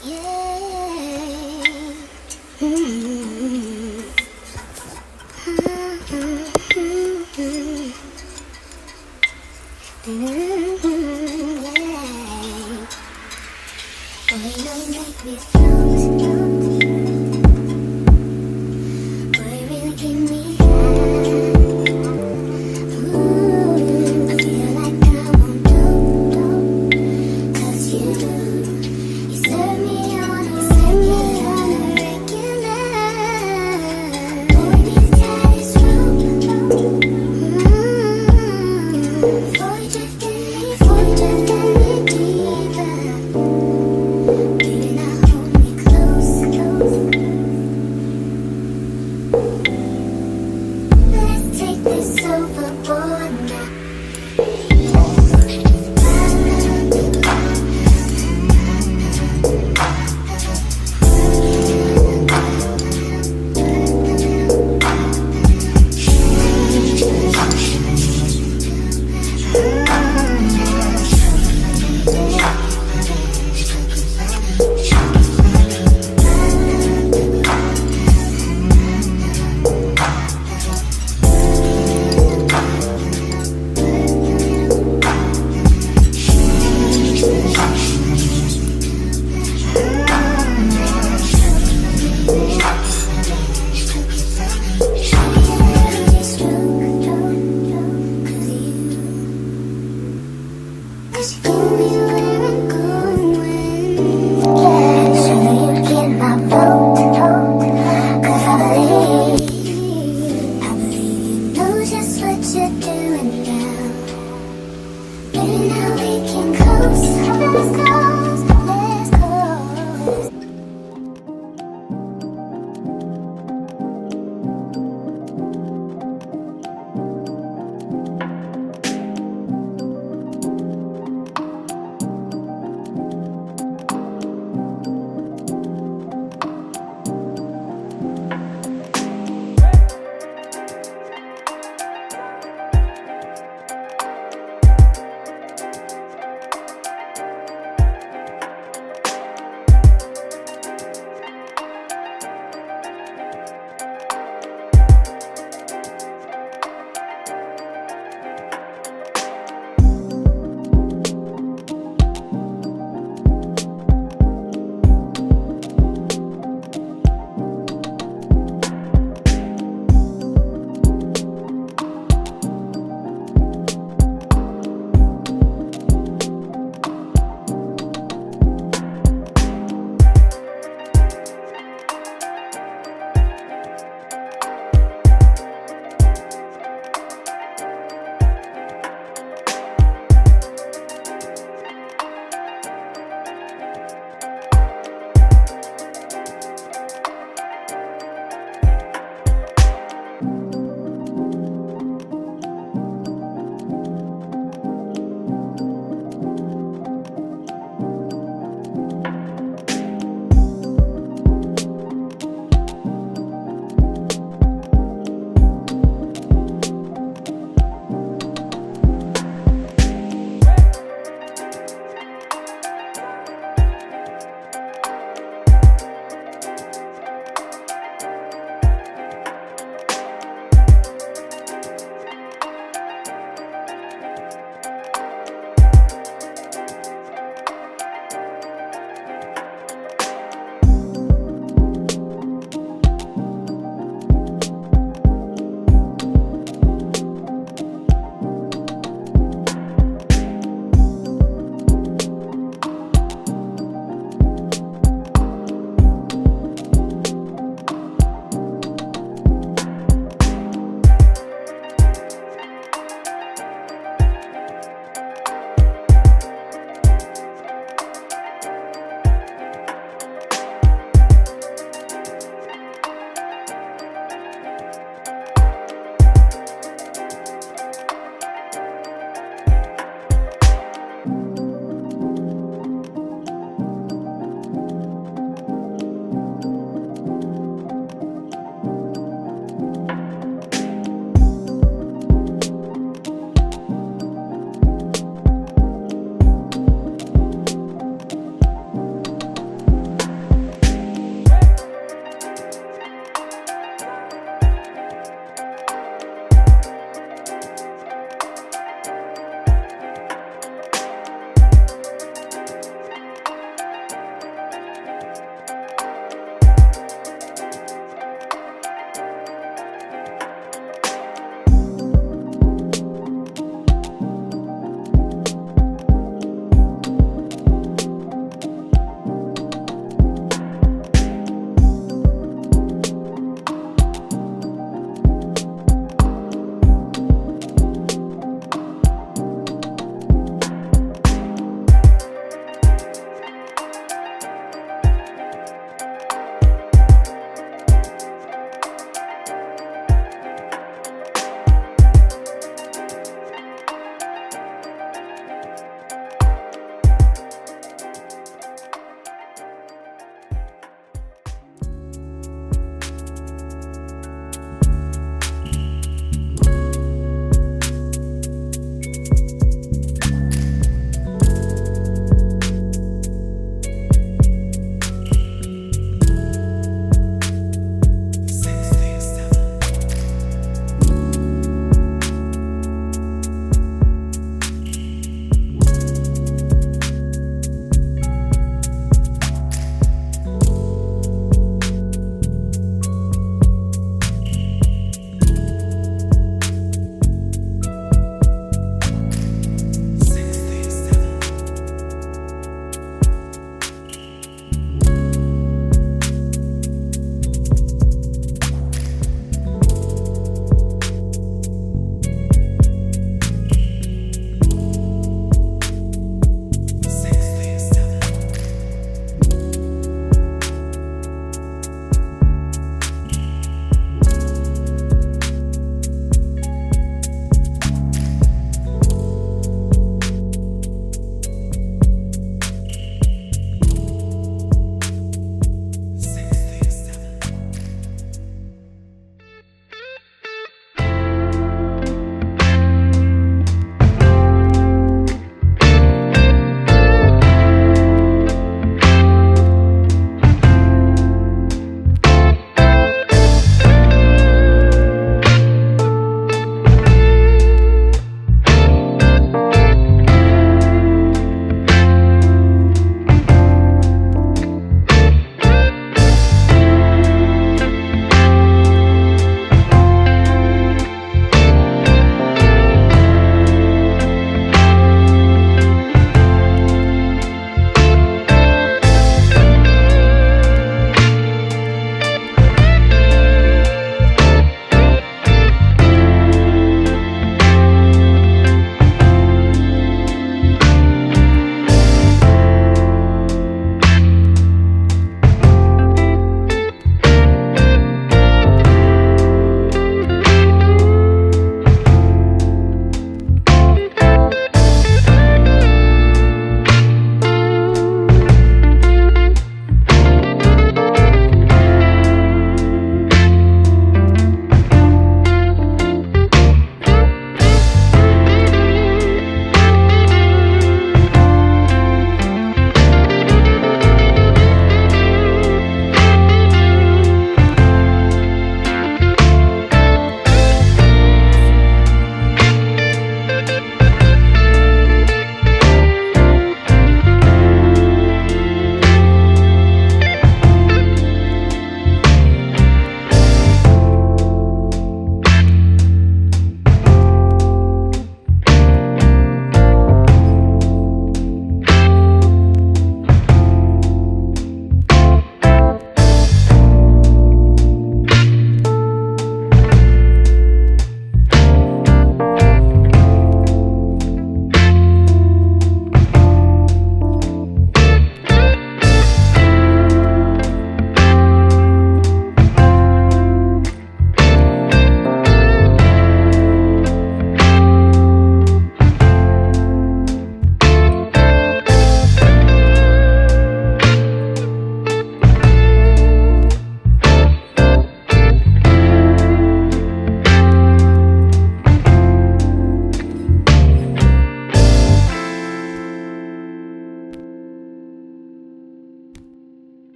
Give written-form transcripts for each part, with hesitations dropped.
Close.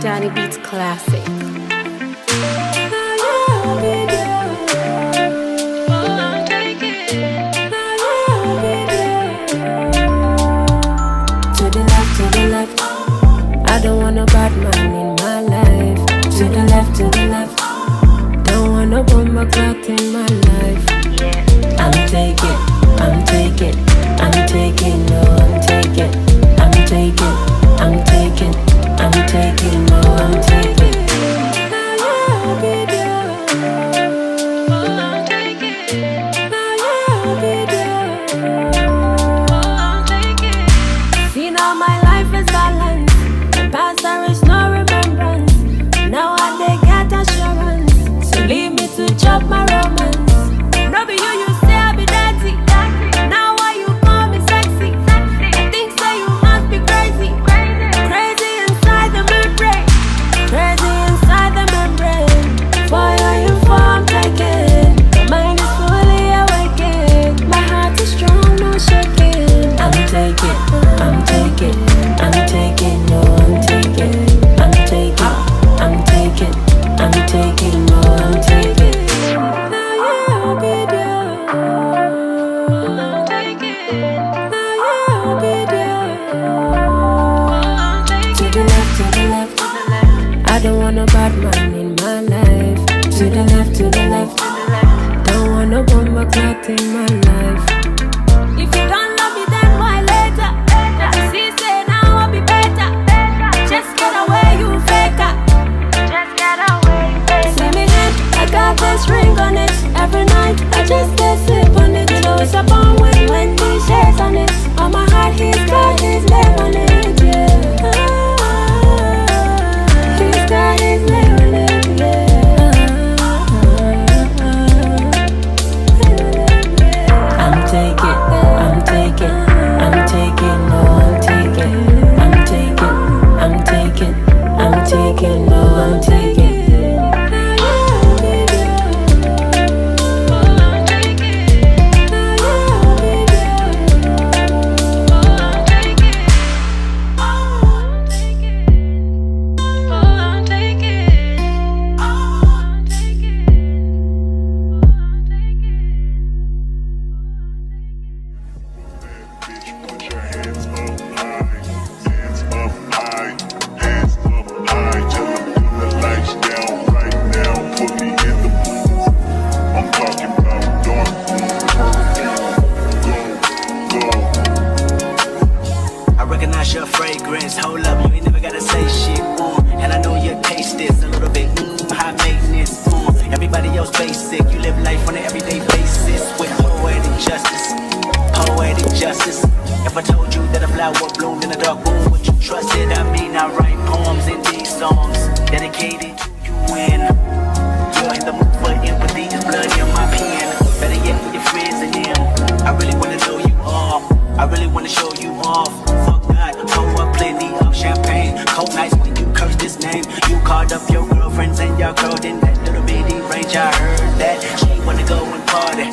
Danny Beats Classic. To the left, I don't want a bad man in my life. To the left, don't want no bomber clock in my life. I'm taking, no, I'm taking, no, I'm taking, no, I'm taking. See now my life is balanced. The past there is no remembrance. Now I dey get assurance. So leave me to chop my romance. No be you say I be dirty. Now why you call me sexy? I think say you must be crazy. Crazy inside the membrane. Crazy inside the membrane. For your info I'm taking. My mind is fully awakened. My heart is strong, no shaking. I'm taking, no, I'm taking. No, I'm taking. To the left, I don't want a bad man in my life. To the left, don't want no bomber clock in my life. If you don't love me, then why later? See, say now I'll be better. Just get away, you faker. See me head, I got this ring on it. Every night I just get sleep on it. You know it's a bomb when he shares on it. On my heart he's got his name on it, yeah. He's got his name on it, yeah. I'm taking, no, I'm taking. No, I'm taking. Your fragrance, hold up, you ain't never gotta say shit, and I know your taste is a little bit, high maintenance, everybody else basic, you live life on an everyday basis, with poetic justice, if I told you that a flower bloomed in a dark room, would you trust it? I mean, I write poems in these songs, dedicated to you, and you're in the mood for empathy, is blood in my pen, better yet with your friends and them, I really wanna know you all, I really wanna show you off. Pour up plenty of champagne. Cold nights when you curse this name. You called up your girlfriends and your girl in that little bitty range. I heard that she wanna go and party.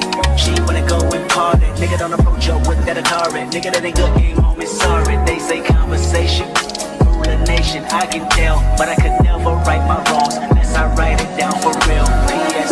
Nigga don't approach her with that Atari. Nigga that ain't good game home is sorry. They say conversation rule a nation. I can tell, but I could never right my wrongs unless I write it down for real. P.S.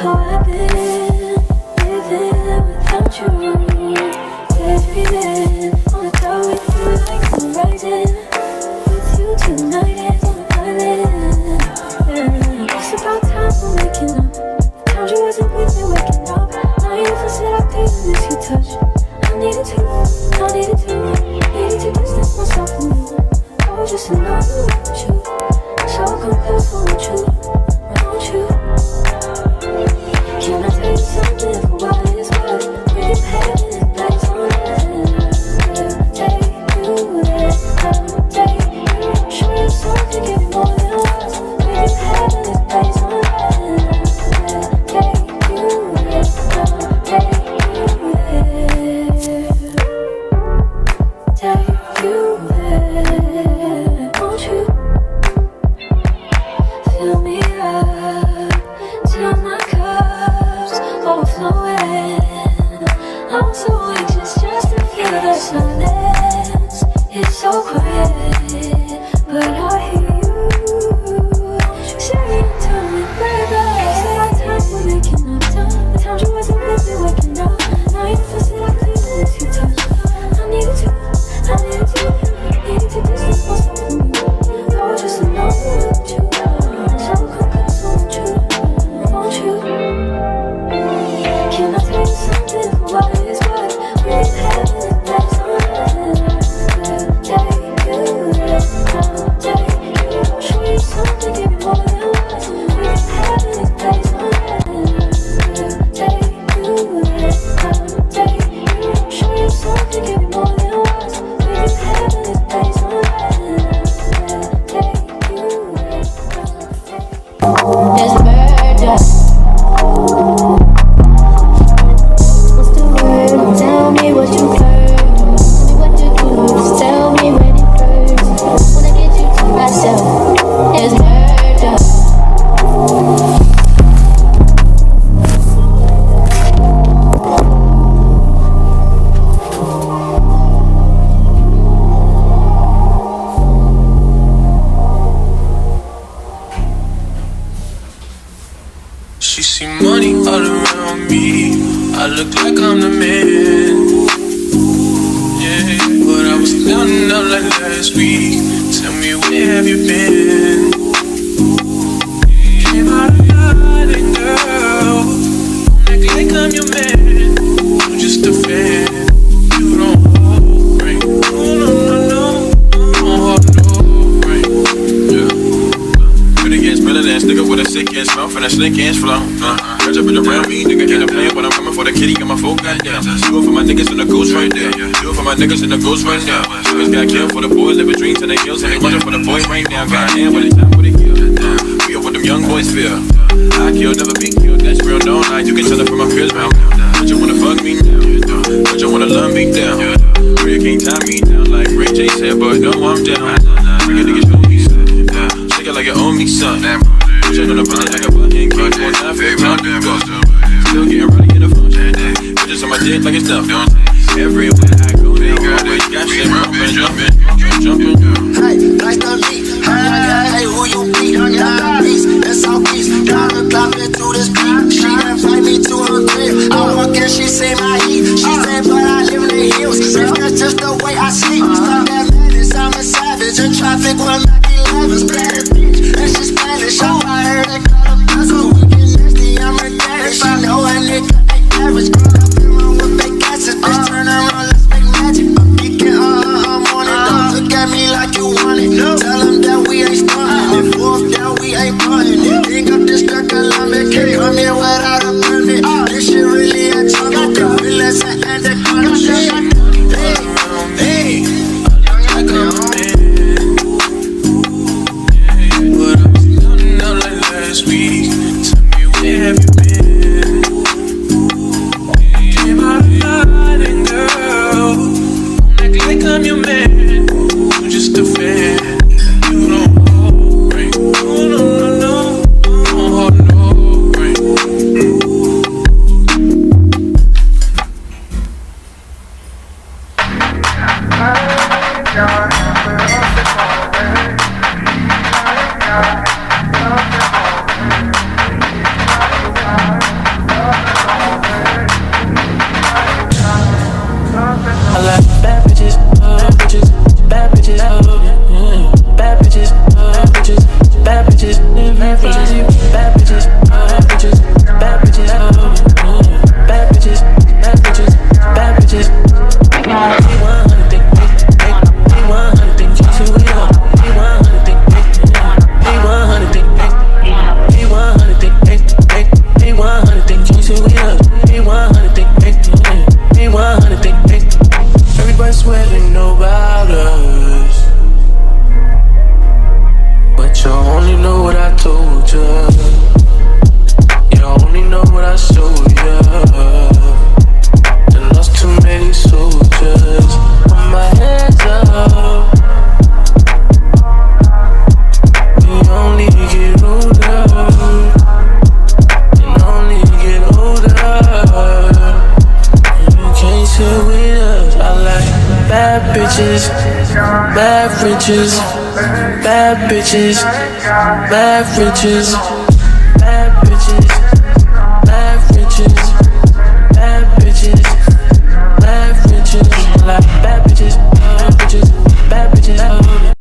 how I've been living without you. Breathing on the top with you like the rising. With you tonight is on the island. Yeah. It's about time for waking up. Found you wasn't with me waking up. Now you feel said I didn't miss your touch. I needed to distance myself from you. I was just another with you. So come close, won't you? Won't you? Can I tell you something for what it's worth? We can have it in place on it. Take you there, I'll take you. Show you something, give you more than words. We can have it in place on it. Take you there, I'll take you there. Take you there, won't you? Fill me up till my cup's overflowing. I'm so anxious just to feel the silence. It's so quiet, but I hear you saying to me, baby. Say our time we're making up time. The times you wasn't with me waking up. Now you feel that I couldn't miss your touch. I needed to distance myself from you. I was just alone with you. So come close, won't you? Can I tell you something for what it's worth? We can have it in place on it. Take you there, I'll take you. Show you something, give you more than words. We can have it in place on it. Take you there, I'll take you. Show you something, give you more than words. We can have it in place on it. Take you there, I'll take you. There's murder. What's the word? Tell me what you heard. Tell me what to do. Just tell me when it hurts. Wanna get you to myself. There's murder. She see money all around me. I look like I'm the man. Yeah, but I was down and out like last week. Tell me where have you been? Came out of nothing, girl. Don't act like I'm your man. I'm just a fan. You don't hold right. No. Don't hold no right. Yeah. Pretty ass, better ass nigga with a sick ass mouth and a slick ass flow. Catch up around me, nigga can't play when I'm coming for the kitty, got my phone goddamn. Do it for my niggas and the ghost right there. Do it for my niggas and the ghost right now. Niggas got killed for the boys, living dreams and they kills and they watching for the boy right now. Goddamn, what it's time for the kill. We up what them young boys feel. I kill, never be killed, that's real, no lie. You can tell it from my peers, man. But you wanna fuck me now, but you wanna love me down. You can't tie me down like Ray J said, but no, I'm down. Bring a nigga show me something. Shake it like you owe me something. Check on the brother like a fucking king. 1 9 still getting ready in the function. Bitches on my dick like it's nothing. Everywhere I go, they always got shit jumping. Hey, nice to meet. Hey, who you be? Diamond piece, it's all peace. Diamond clapping through this beat. She invite me to her crib. I walk in, she say my heat. She said, but I live in the hills. If that's just the way I sleep. Stop that madness, I'm a savage. In traffic with Mac 11s. Bad bitch, and she's Spanish. I heard they call her puzzle. We get nasty, I'm her daddy. She know a nigga ain't average. Girl, I'm feeling with fake acids. Bitch, turn around, let's make magic. I'm geeking, I'm on it. Don't look at me like you want it. Tell them that we ain't starting. only know what I told you. You only know what I showed you. Done lost too many soldiers. Put my hands up. We only get older. And only get older. You can't sit with us. I like bad bitches, bad riches, bad bitches, bad riches, bad bitches, bad riches, bad bitches, bad riches. I like bad bitches, bad bitches, bad bitches.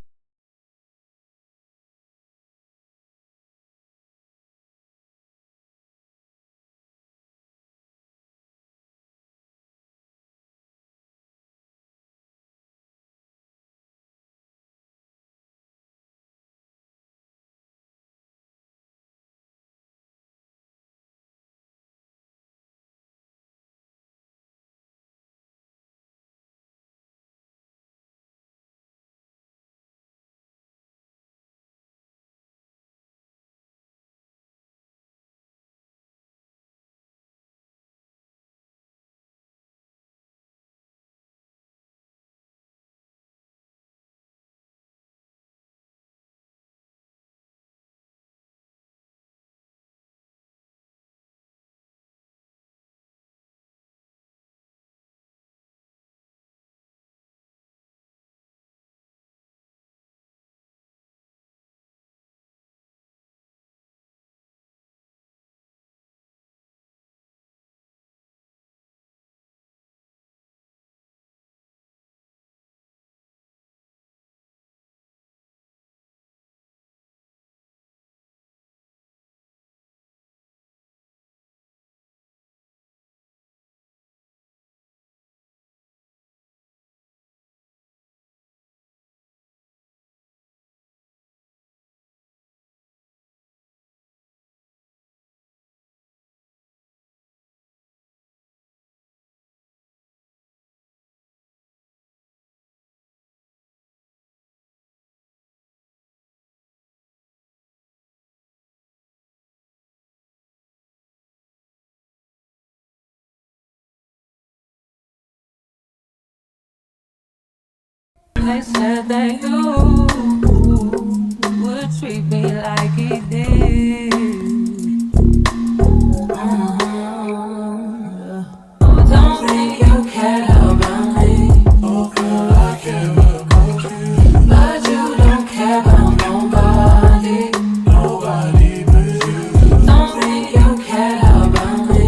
They said that you would treat me like he did. Oh, don't think you care about me. Oh, girl, I care about you. But you don't care about nobody. Nobody but you. Don't think you care about me.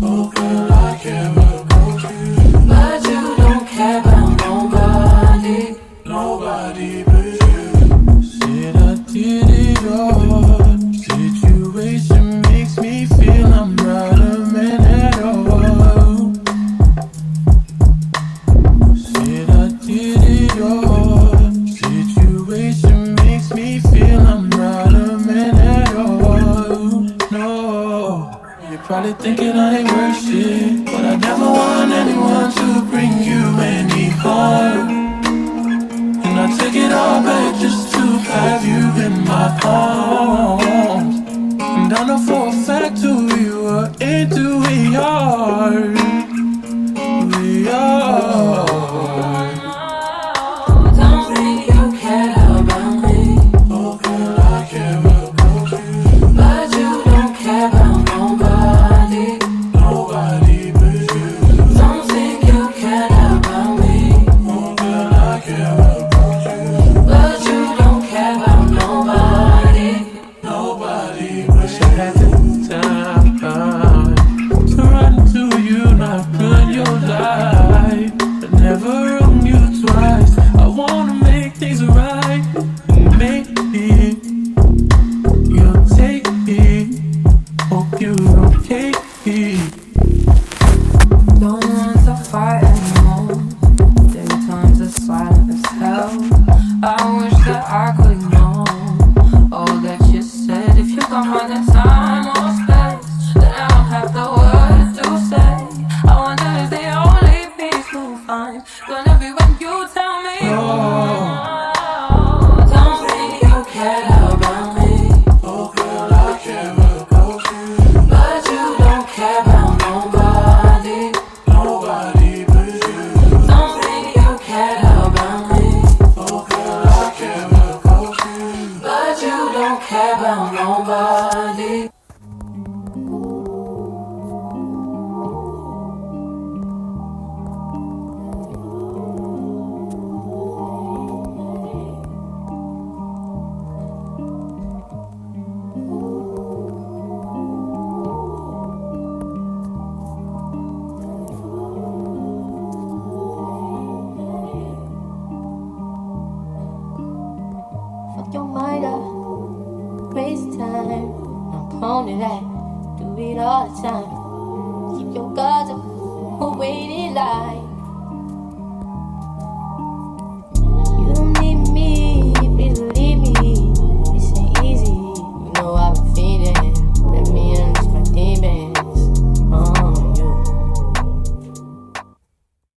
Oh, girl, I care about you. But you don't care about nobody. Nobody but you. Said I did it all. Situation makes me feel I'm not a man at all. Said I did it all. Situation makes me feel I'm not a man at all. No, you're probably thinking I ain't worth shit, but I never want anyone to bring you any harm. And I take it all back just to have you in my arms. And I know for a fact who you are and who we are. We are. Don't think you care about me. Oh, girl, I care about you. But you don't care about nobody. Nobody but you. Don't think you care about me. Oh, girl, I care about you. But you don't care about nobody. about nobody. Fuck your mind up, waste time. I'm prone to that, do it all the time. Keep your guards up, who waited like